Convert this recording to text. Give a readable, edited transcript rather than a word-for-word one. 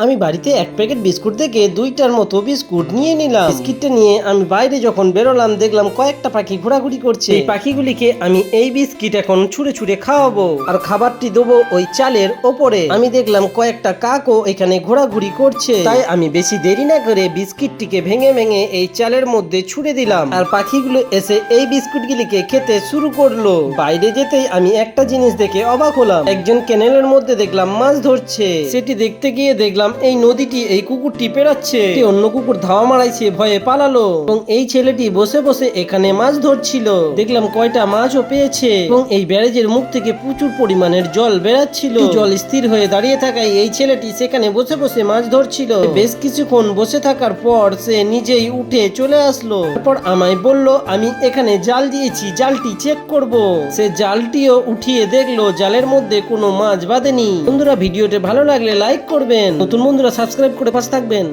আমি বাড়িতে এক প্যাকেট বিস্কুট থেকে দুইটার মতো বিস্কুট নিয়ে নিলাম। বিস্কিটটা নিয়ে আমি বাইরে যখন বেরোলাম দেখলাম কয়েকটা পাখি ঘোরাঘুরি করছে। এই পাখিগুলিকে আমি এই বিস্কিট এখন ছুঁড়ে ছুঁড়ে খাওয়াবো আর খাবারটি দেবো ওই চালের ওপরে। আমি দেখলাম কয়েকটা কাকও এখানে ঘোরাঘুরি করছে, তাই আমি বেশি দেরি না করে বিস্কিটটিকে ভেঙে ভেঙে এই চালের মধ্যে ছুঁড়ে দিলাম আর পাখিগুলো এসে এই বিস্কুটগুলিকে খেতে শুরু করলো। বাইরে যেতেই আমি একটা জিনিস দেখে অবাক হলাম, একজন ক্যানেলের মধ্যে দেখলাম মাছ ধরছে। সেটি দেখতে গিয়ে দেখলাম এই নদীটি এই কুকুরটি পেরাচ্ছে, অন্য কুকুর ধাওয়া মারাইছে, ভয়ে পালালো এবং এই ছেলেটি বসে বসে এখানে মাছ ধরছিল। দেখলাম কয়টা মাছও পেয়েছে এবং এই ব্যারেজের মুখ থেকে প্রচুর পরিমাণের জল বেরাচ্ছিল। জল স্থির হয়ে দাঁড়িয়ে থাকায় এই ছেলেটি সেখানে বসে বসে মাছ ধরছিল। বেশ কিছুক্ষণ বসে থাকার পর সে নিজেই উঠে চলে আসলো। তারপর আমায় বলল আমি এখানে জাল দিয়েছি, জালটি চেক করব। সে জালটিও উঠিয়ে দেখলো জালের মধ্যে কোনো মাছ বাঁধেনি। বন্ধুরা, ভিডিওটি ভালো লাগলে লাইক করবেন, নতুন বন্ধুরা সাবস্ক্রাইব করে পাশে থাকবেন।